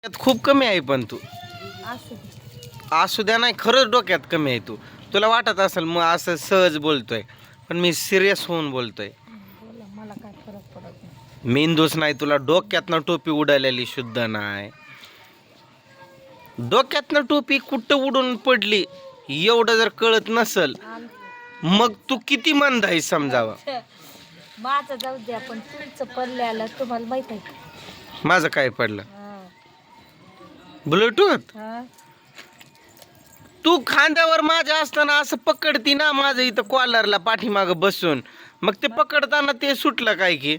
त्यात खूप कमी आहे पण तू असू दे. असू द्या नाही खरंच डोक्यात कमी आहे तू. तुला वाटत असेल मग असं सहज बोलतोय पण मी सिरियस होऊन बोलतोय. बोला, मला काय फरक पडत नाही. मेंदूच नाही तुला डोक्यातनं टोपी उडालेली शुद्ध नाही. डोक्यातनं टोपी कुठं उडून पडली एवढं जर कळत नसल मग तू किती मंद आहे समजावं. माझं जाऊ द्या पण तुमचं पडल्याला तुम्हाला माहित आहे का? माझं काय पडलं हा. ब्लूटूथ. हा. तू खांद्यावर माझ्या असताना असं पकडती ना माझं इथं कॉलरला पाठीमागं बसून मग ते पकडताना ते सुटलं काय की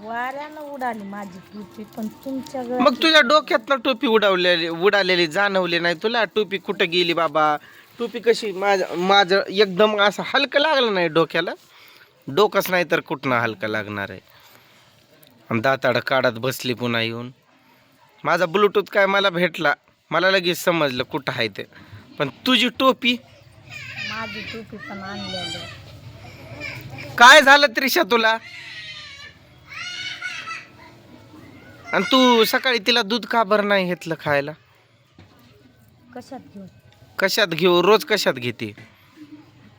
वाऱ्यानं उडाली माझी टोपी पण तुमच्या मग तुझ्या डोक्यातनं टोपी उडालेली जाणवली नाही तुला. टोपी कुठं गेली बाबा. टोपी कशी माझं एकदम असं हलकं लागलं नाही डोक्याला. डोकंच नाही तर कुठनं हलकं लागणार आहे. आणि दाताड काढत बसली पुन्हा येऊन. माझा ब्लूटूथ काय मला भेटला मला लगेच समजलं कुठं आहे ते. पण तुझी टोपी माझी टोपी पण आणलेली. काय झालं त्रिशा तुला. आणि तू सकाळी तिला दूध का बरं नाही घेतलं खायला. कशात घेऊन कशात घेऊ रोज कशात घेते.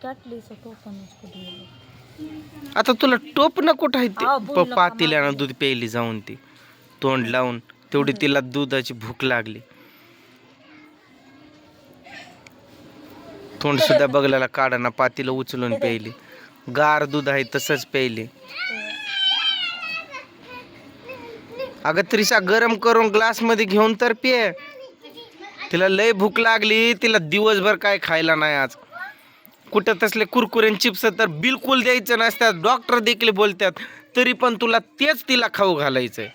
कॅटलीचं टोपणच कुठे गेलं? आता तुला टोपणं कुठं आहे हा, ते बोललं का पातेल्यानं माझं? दूध प्यायली जाऊन ती तोंड लावून तेवढी तिला दुधाची भूक लागली. तोंड सुद्धा बघल्याला काढाना पातीला उचलून प्यायली. गार दूध आहे तसंच प्यायली. अगं त्रिशा गरम करून ग्लास मध्ये घेऊन तर पिये. तिला लय भूक लागली. तिला दिवसभर काय खायला नाही आज. कुठं तसले कुरकुरे चिप्स तर बिलकुल द्यायचं नसतात. डॉक्टर देखील बोलतात तरी पण तुला तेच तिला खाऊ घालायचंय.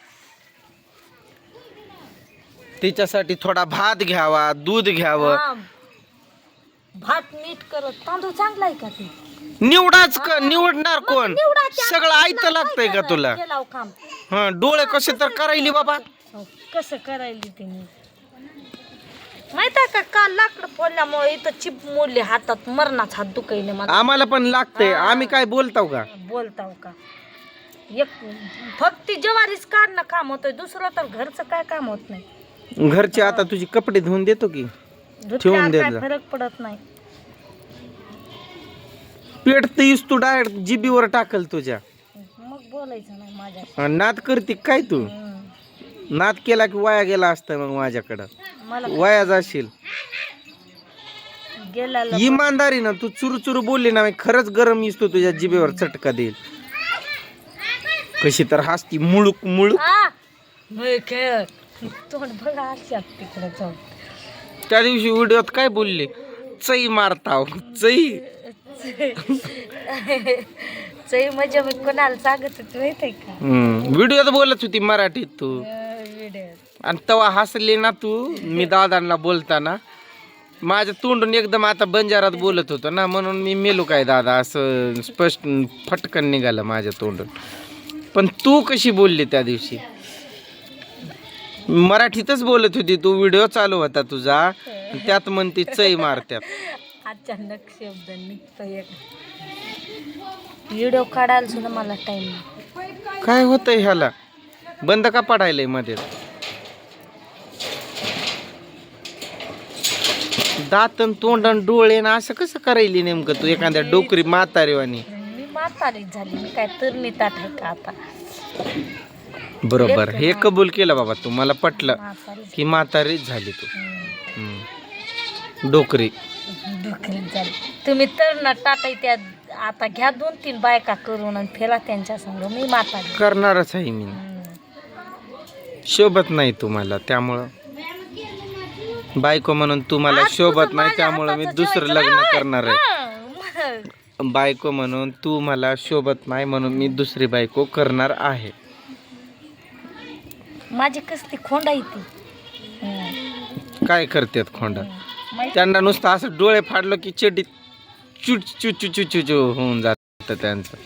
तिच्यासाठी थोडा भात घ्यावा दूध घ्यावं. हा. भात नीट करत तांदूळ चांगला आहे का ते? निवडणार कोण. सगळं ऐकतं लागतंय का तुला. केलाव काम. हा डोळे कसे तर करायली बाबा. हो, कसं करायली तिने माहित आहे का? काल लाकडं फोडल्यामुळे इथं चिप मोडली हातात. मरणाच हात दुखायले मला. आम्हाला पण लागतंय. आम्ही काय बोलताव का. बोलताव का? एक फक्त ज्वारीच काढणं काम होतंय. दुसरं तर घरचं काय काम होत नाही. घरचे आता तुझी कपडे धुवून देतो की. ठेवून धुतल्यावर देत काय जा. फरक पडत नाही. पेट तीस तू डायरेक्ट जिबीवर टाकल तुझ्या. मग बोलायचं नाही माझ्या. नाद करते काय तू. नाद केला की वाया गेला असतं मग माझ्याकडं. मला वाया जाशील. गेल्याला इमानदारी ना तू चुरू चुरू बोलली ना मी खरंच गरम इसतो तुझ्या जिबेवर चटका देईल. कशी तर हसती मुळूक मुळूक. तोंड बघा अशात तिकडे जाऊन. त्या दिवशी व्हिडिओत काय बोलले. चई मारताव चई. चई म्हणजे मी कोणाला सांगत होती माहित आहे का? व्हिडिओत बोलत होती मराठीत तू. व्हिडिओ आणि तेव्हा हसली ना तू. मी दादांना बोलताना माझ्या तोंडून एकदम आता बंजारात बोलत होतो ना म्हणून मी मेलो काय दादा असं स्पष्ट फटकन निघालं माझ्या तोंडून. पण तू कशी बोलली त्या दिवशी. मराठीतच बोलत होती तू. व्हिडिओ चालू होता तुझा त्यात म्हणते चई मारत्यात. अचानक शब्द निघतो एक. व्हिडिओ काढायला सुद्धा मला टाइम नाही. काय होतंय ह्याला. बंद का पडायलंय मध्ये. दातन तोंडन डोळे ना असं कसं करायली नेमकं तू एखाद्या डोकरी म्हातारीवानी. मी म्हातारीच झाली. मी काय तरणी ताट आहे का आता. बरोबर हे कबूल केलं बाबा तू. मला पटलं म्हातारी की म्हातारीच झाली तू. डोकरी डोक्यात झाली. तुम्ही तरणा टाटाय त्या आता घ्या 2-3 बायका करून आणि फेरा त्यांच्या संग. मी म्हातारी. करणारच आहे मी. शोभत नाही तुम्हाला त्यामुळं बायको म्हणून तुम्हाला शोभत नाही त्यामुळं मी दुसरं लग्न करणार आहे. बायको म्हणून तू मला शोभत नाही म्हणून मी दुसरी बायको करणार आहे. माझी कसली खोंडा येते. काय करतात खोंडा. त्यांना नुसतं असं डोळे फाडलं की चेडी चुट चुट चुट चुट चुट होऊन जातं त्यांचं.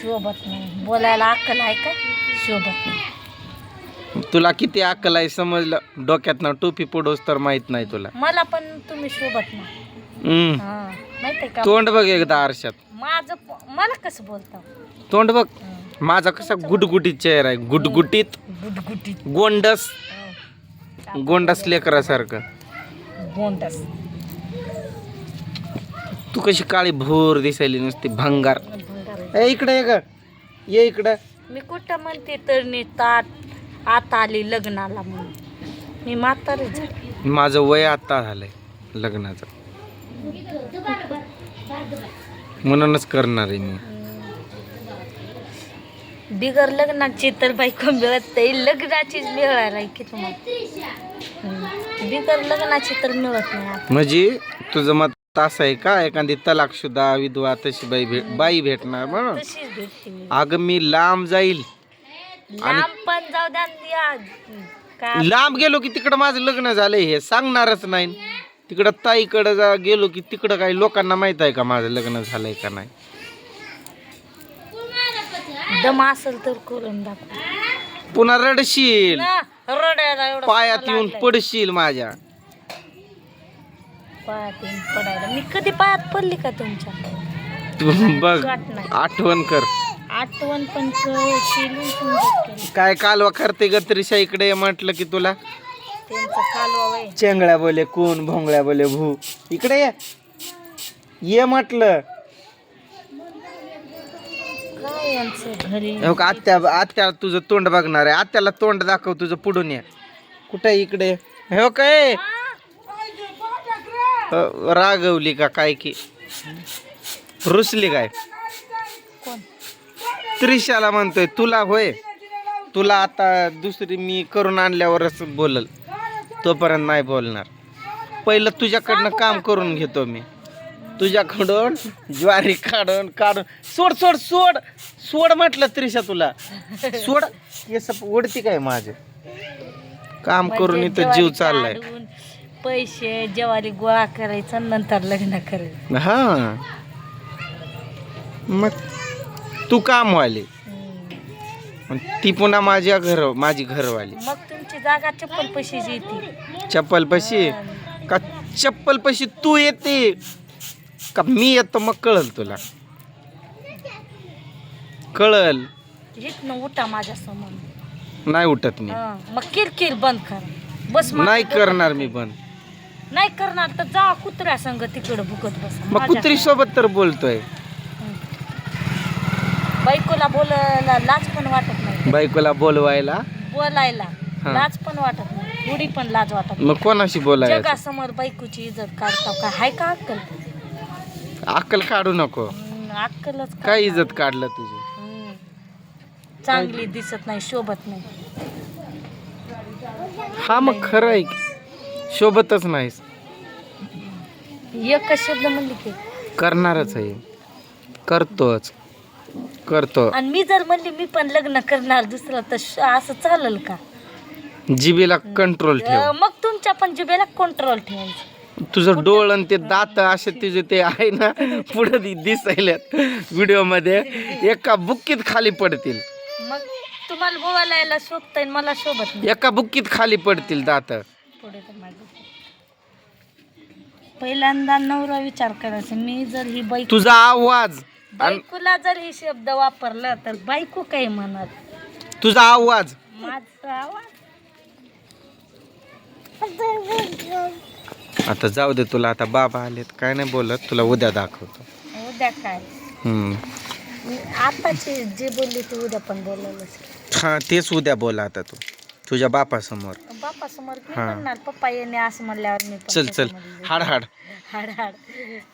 शोभत नाही. बोलायला अक्कल आहे का? शोभत नाही. तुला किती अक्कल आहे समजलं. डोक्यातनं टोपी पडोस तर माहित नाही तुला. मला पण तुम्ही शोभत नाही. माहितीये का? तोंड बघ एकदा आरशात. माझं मला कसं बोलता. तोंड बघ. माझा कसा गुटगुटीत चेहरा आहे. गुटगुटीत गुटगुटीत गोंडस. गोंडास लेकरासारखं. गोंडस तू कशी काळी भोर दिसायली नुसती भंगार. भंगार. ए इकडे ये ग, ये इकडं. मी कुठं म्हणते तर नी तात आता आली लग्नाला म्हणून मी म्हातारी झाली. माझं वय आता झालंय लग्नाचं, म्हणूनच करणार आहे मी. बिगर लग्नाची तर बायको मिळत नाही, लग्नाचीच मिळायला की तुम्हाला. बिगर लग्नाची तर मिळत नाही आता. म्हणजे तुझं मत असं आहे का, एखादी तलाकशुदा विधवा तशी बाई भेटणार म्हणून? तशीच भेटते मी. अगं मी लांब जाईल, लांब पण जाऊ द्या या का लांब गेलो की तिकडं माझं लग्न झालंय हे सांगणारच नाही. तिकडं ताईकडं गेलो की तिकडं काही लोकांना माहित आहे का माझं लग्न झालंय का नाही? दम असेल तर करून दाखव. पुन्हा रडशील, ना, रडायला एवढं पायात मला येऊन लागलंय. पडशील माझ्या. पायात येऊन पडायला मी कधी पायात पडली का तुमच्या? तू बघ, गाठ नाही. आठवण कर. आठवण पण केली समजत काय कालवा करते ग त्रिशा, इकडे ये म्हटलं की तुला. त्यांचं कालवा वय. चेंगळ्या बोले कोण, भोंगळ्या बोले भू. इकडे ये म्हटलं. काय यांचं घरी हो का, आत्या तुझं तोंड बघणार आहे. आत्याला तोंड दाखव तुझं, पुढून ये. कुठे इकडे हो काय, रागवली का काय की रुसली काय? कोण? त्रिशाला म्हणतोय तुला. होय, तुला आता दुसरी मी करून आणल्यावरच बोलल, तोपर्यंत नाही बोलणार. पहिलं तुझ्याकडनं काम करून घेतो मी, तुझ्याकडून ज्वारी काढून सोड सोड सोड सोड म्हटलं त्रिशा तुला. सोड हे सब ओढती काय माझे काम करून म्हणजे इथं जीव ज्वारी चाललाय. काढून पैसे ज्वारी गोळा करायचं नंतर लग्न करायचं. हा मग तू कामवाली, ती पुन्हा माझी घरवाली. मग तुमची जागा चप्पल पैशाची येते. चप्पल पशी का, चप्पल पशी तू येते का मी येतो? मग कळल तुला, कळल. इथनं उठा माझ्या समोर. नाही उठत मी, मग किरकिर बंद करा. बस माझं नाही डोकं करणार मी दुखतंय. बंद. नाही करणार तर जा कुत्र्या संग तिकडं भुकत बसा. मग माझ्या कुत्री सोबत तर बोलतोय. बायकोला बोलायला लाज पण वाटत नाही. बायकोला बोलवायला बोलायला हा. लाज पण वाटत नाही, थोडी पण लाज वाटत नाही. मग कोणाशी बोलायचं? जगासमोर बायकोची इज्जत काढता का? हाय का अक्कल? अक्कल काढू नको. अक्कलच काढ. काय इज्जत काढलं तुझी? चांगली दिसत नाही, शोभत नाही. हा मग खरं आहे की, शोभतच नाहीस. एकच शब्द म्हणली की करणारच आहे, करतो. आणि मी जर म्हणली मी पण लग्न करणार दुसरं तर असं चालेल का? जिबीला कंट्रोल ठेव. मग तुमच्या पण जिभेला कंट्रोल ठेवायचं. तुझं डोळ आणि ते दात असे तुझे ते आहे ना पुढे दिसायल्यात व्हिडिओ मध्ये, एका बुक्कीत खाली पडतील. मग तुम्हाला बोलायला यायला शोभताय, मला शोभत नाही. एका बुक्कीत खाली पडतील दात. पुढे तर माझं पहिल्यांदा नवरा विचार करायचा. मी जर ही बाईक तुझा आवाज, बायकोला जर हे शब्द वापरला तर बायको काय म्हणत? तुझा आवाज, माझा आवाज आता जाऊ दे तुला. आता बाबा आलेत, काय नाही बोलत, तुला उद्या दाखवतो. उद्या काय? हम्म. आताची जे बोलली ती उद्या पण बोलायलाच. हा तेच उद्या बोला आता तू तुझ्या बापासमोर. बापा समोर मी हा. म्हणणार पप्पा येणे असं म्हणल्यावर मी पण चल चल, त्याच्यामध्ये हाड हाड. हाड हाड